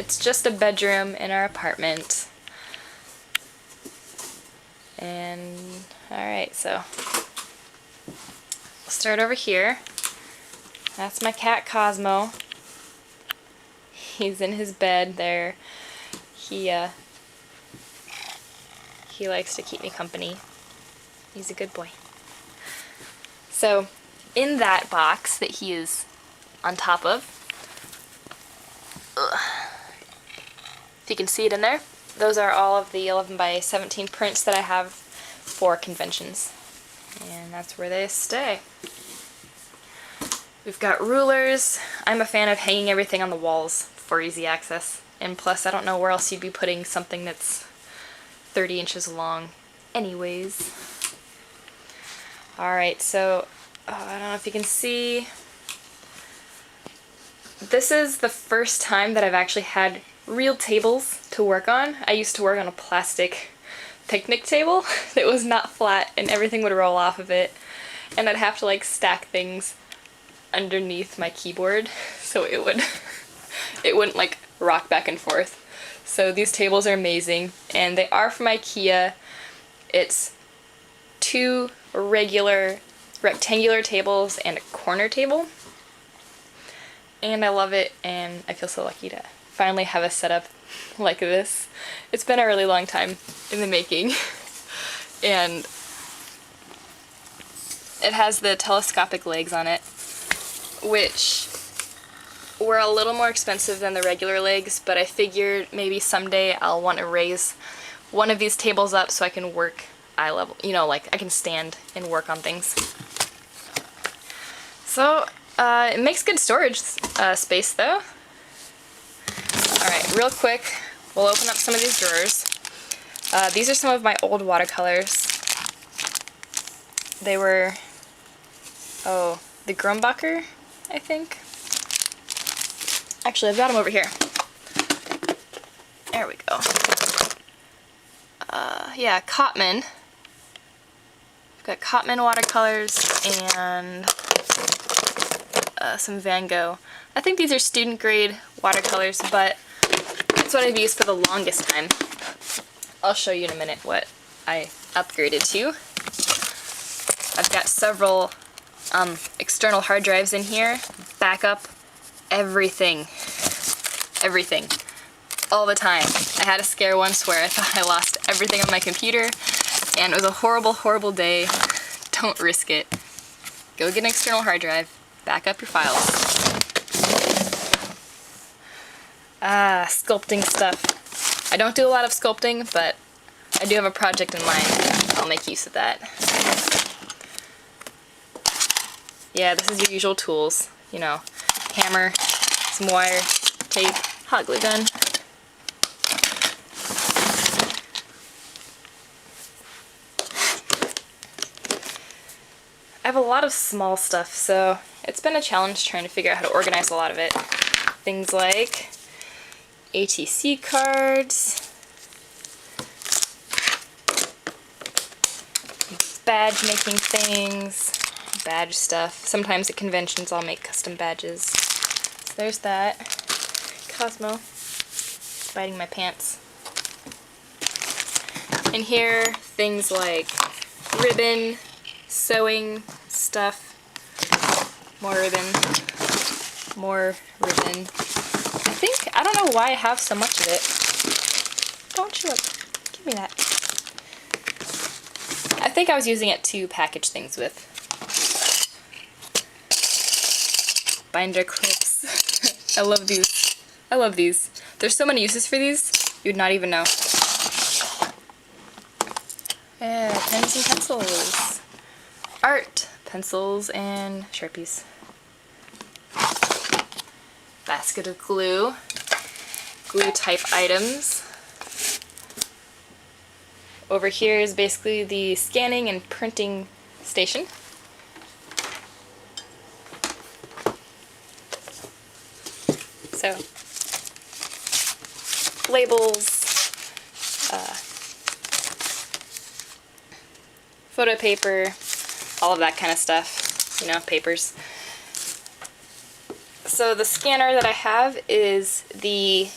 It's just a bedroom in our apartment. And alright, so we'll start over here. That's my cat Cosmo. He's in his bed there. He likes to keep me company. He's a good boy. So, in that box that he is on top of, if you can see it in there, those are all of the 11 by 17 prints that I have for conventions. And that's where they stay. We've got rulers. I'm a fan of hanging everything on the walls for easy access. And plus, I don't know where else you'd be putting something that's 30 inches long anyways. Alright, so I don't know if you can see. This is the first time that I've actually had real tables to work on. I used to work on a plastic picnic table that was not flat and everything would roll off of it. And I'd have to like stack things underneath my keyboard so it wouldn't like rock back and forth. So these tables are amazing, and they are from IKEA. It's 2 regular rectangular tables and a corner table. And I love it, and I feel so lucky to finally have a setup like this. It's been a really long time in the making. And it has the telescopic legs on it, which were a little more expensive than the regular legs, but I figured maybe someday I'll want to raise one of these tables up so I can work eye level, you know, like I can stand and work on things. So it makes good storage space though. Alright, real quick, we'll open up some of these drawers. These are some of my old watercolors. They were, the Grumbacher, I think. Actually, I've got them over here. There we go. Yeah, Cotman. I've got Cotman watercolors and some Van Gogh. I think these are student grade watercolors, but that's what I've used for the longest time. I'll show you in a minute what I upgraded to. I've got several external hard drives in here. Backup everything. Everything. All the time. I had a scare once where I thought I lost everything on my computer, and it was a horrible, horrible day. Don't risk it. Go get an external hard drive. Back up your files. Sculpting stuff. I don't do a lot of sculpting, but I do have a project in mind. I'll make use of that. Yeah, this is your usual tools. You know, hammer, some wire, tape, hot glue gun. I have a lot of small stuff, so it's been a challenge trying to figure out how to organize a lot of it. Things like ATC cards, badge making things, badge stuff. Sometimes at conventions I'll make custom badges. So there's that. Cosmo is biting my pants. And here, things like ribbon, sewing stuff, more ribbon, more ribbon. I don't know why I have so much of it. Don't you give me that. I think I was using it to package things with. Binder clips. I love these. I love these. There's so many uses for these, you'd not even know. Yeah, pens and pencils. Art pencils and Sharpies. Basket of glue. Glue type items. Over here is basically the scanning and printing station. So, labels, photo paper, all of that kind of stuff, you know, papers. So the scanner that I have is the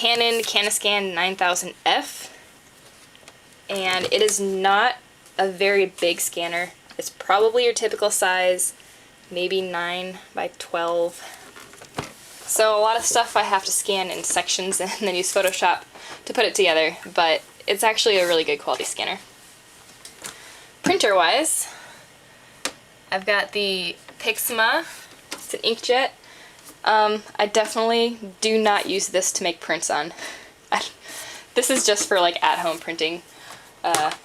Canon Canoscan 9000F, and it is not a very big scanner. It's probably your typical size, maybe 9 by 12. So a lot of stuff I have to scan in sections and then use Photoshop to put it together, but it's actually a really good quality scanner. Printer-wise, I've got the Pixma. It's an inkjet. I definitely do not use this to make prints on. This is just for like at-home printing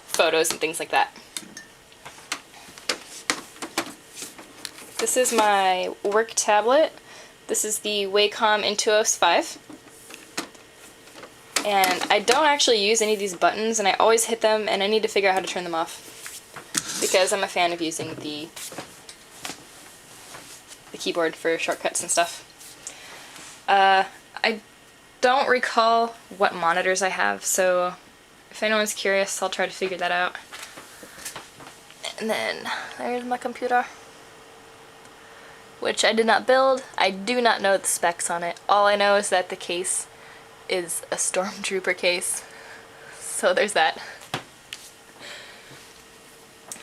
photos and things like that. This is my work tablet. This is the Wacom Intuos 5. And I don't actually use any of these buttons, and I always hit them, and I need to figure out how to turn them off, because I'm a fan of using the keyboard for shortcuts and stuff. I don't recall what monitors I have, so if anyone's curious, I'll try to figure that out. And then there's my computer, which I did not build. I do not know the specs on it. All I know is that the case is a Stormtrooper case, so there's that.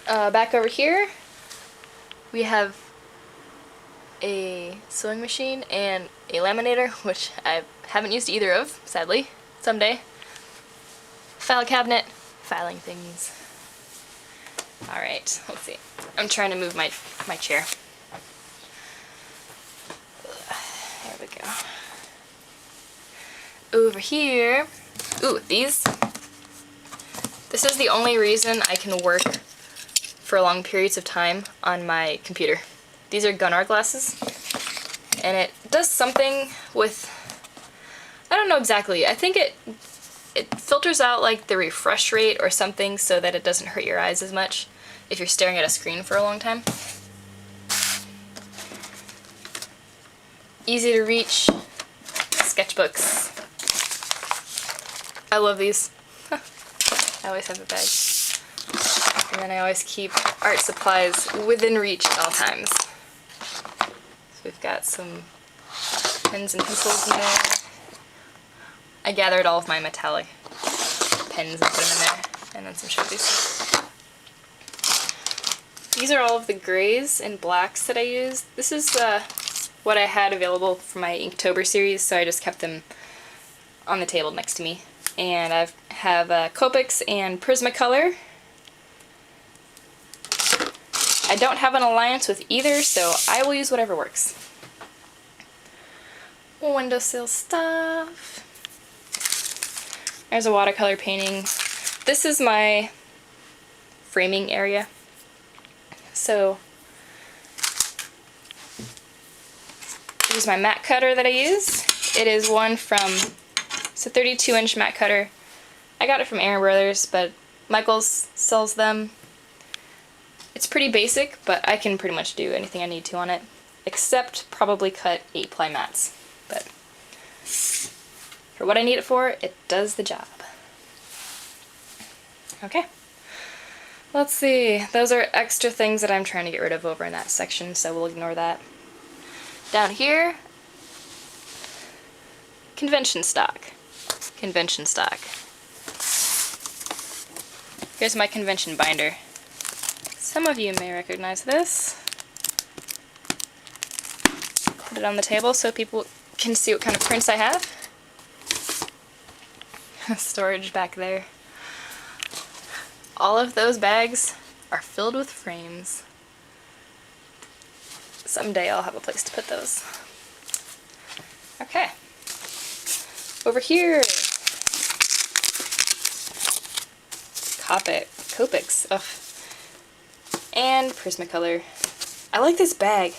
Back over here, we have a sewing machine and a laminator, which I haven't used either of, sadly. Someday. File cabinet, filing things. Alright, let's see. I'm trying to move my chair. There we go. Over here, ooh, these. This is the only reason I can work for long periods of time on my computer. These are Gunnar glasses, and it does something with, I don't know exactly, I think it filters out like the refresh rate or something so that it doesn't hurt your eyes as much if you're staring at a screen for a long time. Easy to reach sketchbooks. I love these. I always have a bag. And then I always keep art supplies within reach at all times. So we've got some pens and pencils in there. I gathered all of my metallic pens and put them in there, and then some Sharpies. These are all of the grays and blacks that I use. This is what I had available for my Inktober series, so I just kept them on the table next to me. And I have Copics and Prismacolor. I don't have an alliance with either, so I will use whatever works. Windowsill stuff. There's a watercolor painting. This is my framing area. So here's my mat cutter that I use. It is one from, it's a 32-inch mat cutter. I got it from Aaron Brothers, but Michaels sells them. It's pretty basic, but I can pretty much do anything I need to on it, except probably cut 8-ply mats. But for what I need it for, it does the job. Okay. Let's see. Those are extra things that I'm trying to get rid of over in that section, so we'll ignore that. Down here, convention stock. Convention stock. Here's my convention binder. Some of you may recognize this. Put it on the table so people can see what kind of prints I have. Storage back there. All of those bags are filled with frames. Someday I'll have a place to put those. Okay. Over here. Copics. Ugh. And Prismacolor. I like this bag.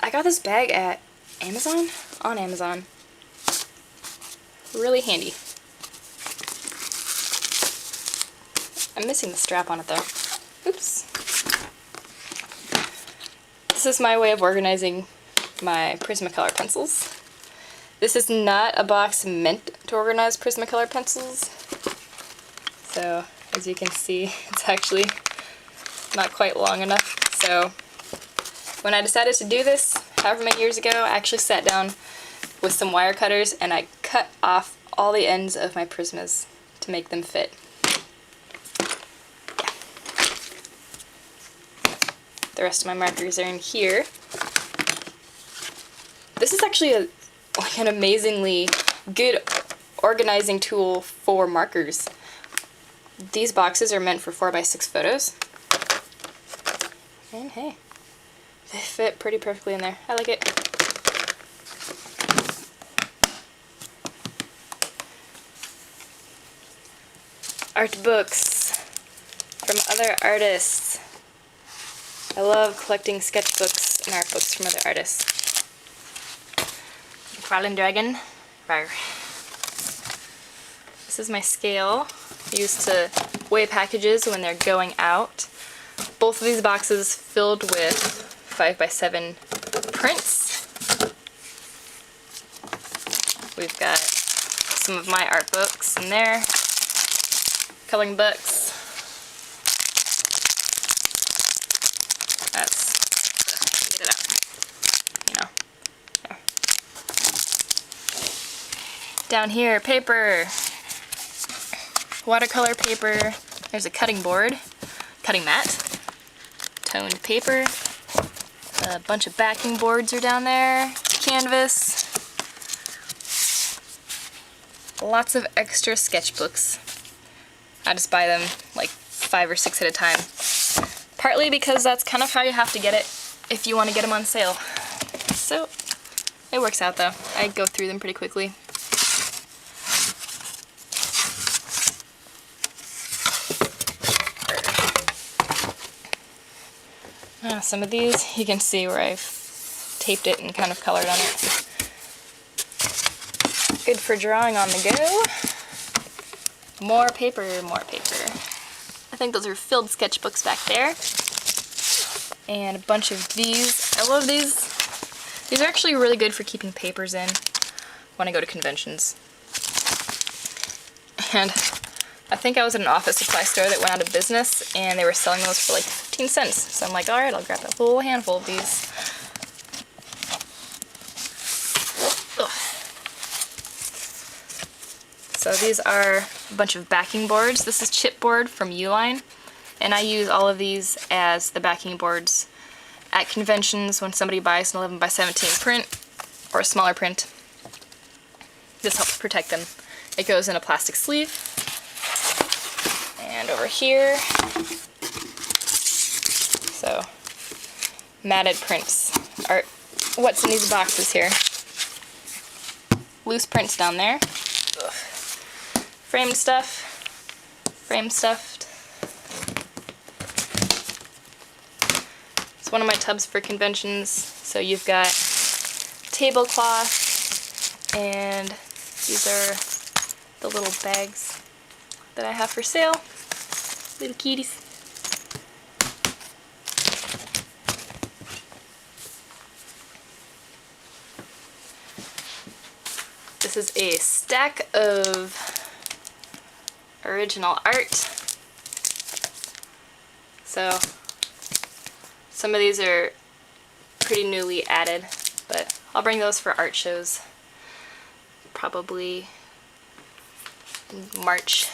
I got this bag at Amazon? On Amazon. Really handy. I'm missing the strap on it though. Oops. This is my way of organizing my Prismacolor pencils. This is not a box meant to organize Prismacolor pencils. So, as you can see, it's actually not quite long enough. So, when I decided to do this, however many years ago, I actually sat down with some wire cutters and I cut off all the ends of my Prismas to make them fit. Yeah. The rest of my markers are in here. This is actually like an amazingly good organizing tool for markers. These boxes are meant for 4x6 photos. And hey, they fit pretty perfectly in there. I like it. Art books from other artists. I love collecting sketchbooks and art books from other artists. Crawling Dragon. Rawr. This is my scale used to weigh packages when they're going out. Both of these boxes filled with 5x7 prints. We've got some of my art books in there, coloring books. Get it out. You know. There. Down here, paper. Watercolor paper. There's a cutting board, cutting mat, toned paper, a bunch of backing boards are down there, canvas, lots of extra sketchbooks. I just buy them like 5 or 6 at a time. Partly because that's kind of how you have to get it if you want to get them on sale. So it works out though. I go through them pretty quickly. Some of these, you can see where I've taped it and kind of colored on it. Good for drawing on the go. More paper, more paper. I think those are filled sketchbooks back there. And a bunch of these. I love these. These are actually really good for keeping papers in when I go to conventions. And I think I was at an office supply store that went out of business and they were selling those for like 15 cents. So I'm like, alright, I'll grab a whole handful of these. Ugh. So these are a bunch of backing boards. This is chipboard from Uline, and I use all of these as the backing boards at conventions when somebody buys an 11x17 print or a smaller print. This helps protect them. It goes in a plastic sleeve. And over here, so matted prints are what's in these boxes here. Loose prints down there. Ugh. Framed stuff. Frame stuffed. It's one of my tubs for conventions. So you've got tablecloth, and these are the little bags that I have for sale. Little kitties. This is a stack of original art. So some of these are pretty newly added, but I'll bring those for art shows probably in March.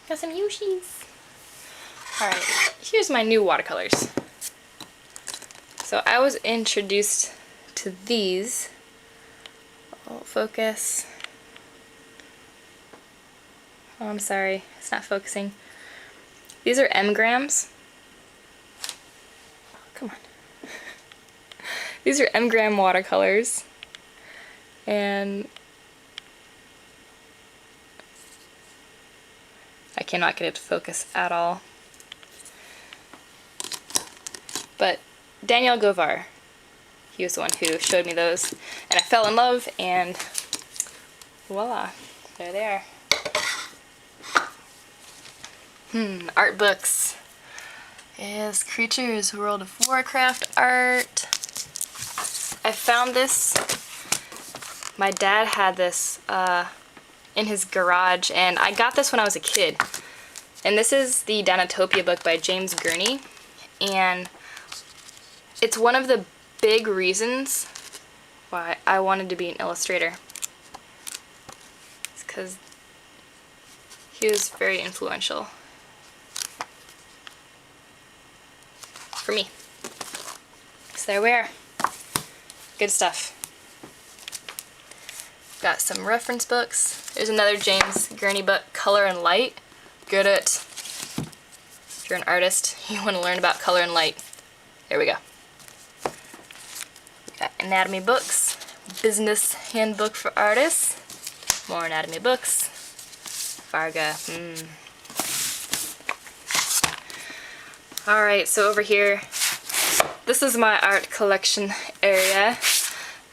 Got some Yoshis. Alright, here's my new watercolors. So I was introduced to these. Oh, focus. Oh, I'm sorry, it's not focusing. These are M-grams. Oh, come on. These are M-gram watercolors. And I cannot get it to focus at all. But Daniel Govar, he was the one who showed me those, and I fell in love, and voila, there they are. Art books is Creatures World of Warcraft art. I found this. My dad had this in his garage, and I got this when I was a kid. And this is the Danatopia book by James Gurney, and it's one of the big reasons why I wanted to be an illustrator. It's because he was very influential for me. So there we are. Good stuff. Got some reference books. There's another James Gurney book, Color and Light. Good at, if you're an artist, you want to learn about color and light. There we go. Got anatomy books, business handbook for artists, more anatomy books, Varga. Alright, so over here, this is my art collection area.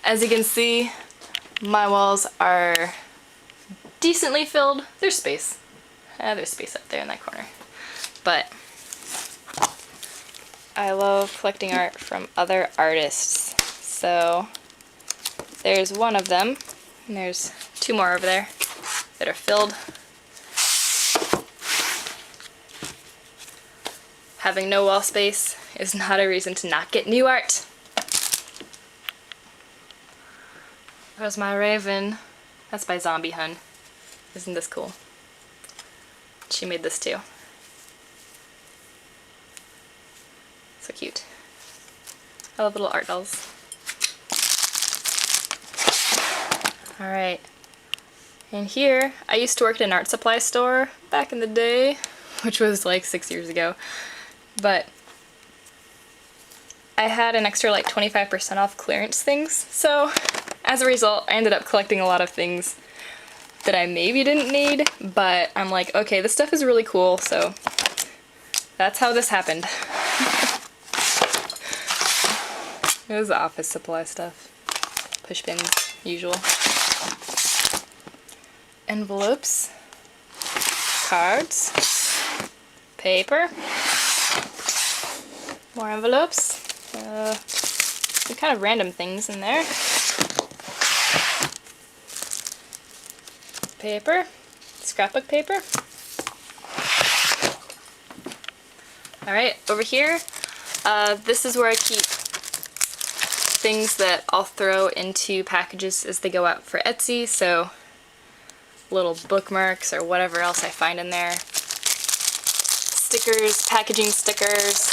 As you can see, my walls are decently filled. There's space. There's space up there in that corner. But I love collecting art from other artists. So there's one of them, and there's two more over there that are filled. Having no wall space is not a reason to not get new art. There's my raven. That's by ZombieHun. Isn't this cool? She made this too. So cute. I love little art dolls. Alright. And here, I used to work at an art supply store back in the day, which was like 6 years ago. But I had an extra like 25% off clearance things, so as a result I ended up collecting a lot of things that I maybe didn't need, but I'm like, okay, this stuff is really cool, so that's how this happened. It was office supply stuff. Push pins, usual. Envelopes, cards, paper, more envelopes, some kind of random things in there. Paper, scrapbook paper. Alright, over here, this is where I keep things that I'll throw into packages as they go out for Etsy, so little bookmarks or whatever else I find in there. Stickers, packaging stickers,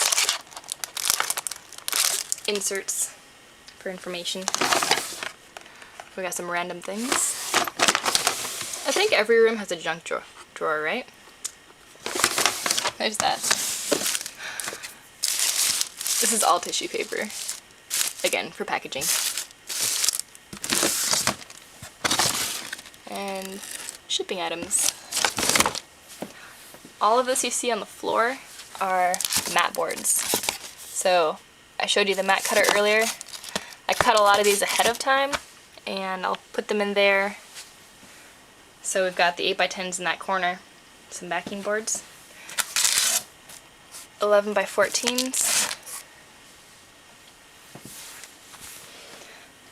inserts for information. We got some random things. I think every room has a junk drawer, right? There's that. This is all tissue paper. Again, for packaging. And shipping items. All of this you see on the floor are mat boards. So I showed you the mat cutter earlier. I cut a lot of these ahead of time and I'll put them in there. So we've got the 8x10s in that corner, some backing boards, 11x14s,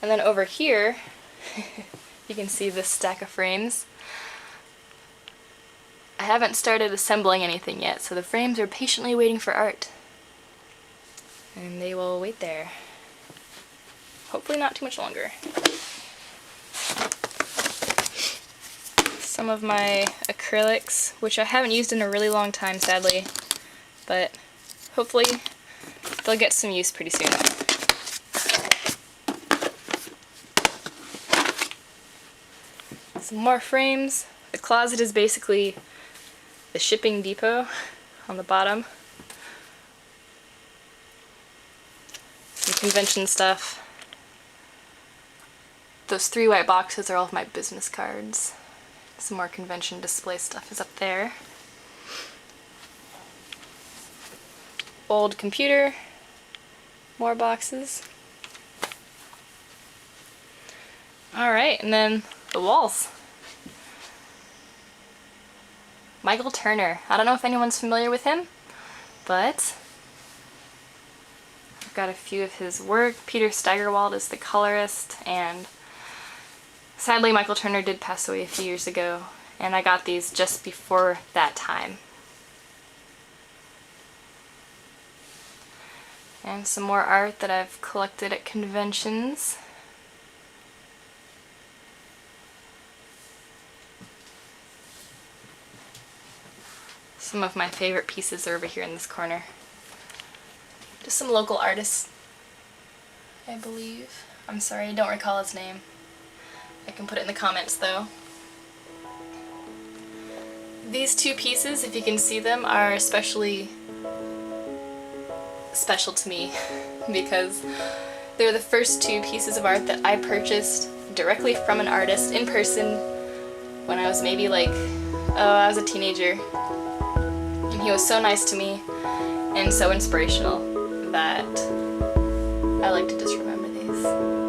and then over here you can see this stack of frames. I haven't started assembling anything yet, so the frames are patiently waiting for art. And they will wait there. Hopefully not too much longer. Some of my acrylics, which I haven't used in a really long time, sadly, but hopefully they'll get some use pretty soon. Some more frames. The closet is basically the shipping depot on the bottom. Some convention stuff. Those 3 white boxes are all of my business cards. Some more convention display stuff is up there. Old computer. More boxes. Alright, and then the walls. Michael Turner. I don't know if anyone's familiar with him, but I've got a few of his work. Peter Steigerwald is the colorist, and sadly Michael Turner did pass away a few years ago, and I got these just before that time. And some more art that I've collected at conventions. Some of my favorite pieces are over here in this corner. Just some local artists, I believe. I'm sorry, I don't recall his name. I can put it in the comments though. These two pieces, if you can see them, are especially special to me because they're the first two pieces of art that I purchased directly from an artist in person when I was maybe like, I was a teenager. And he was so nice to me and so inspirational that I like to just remember these.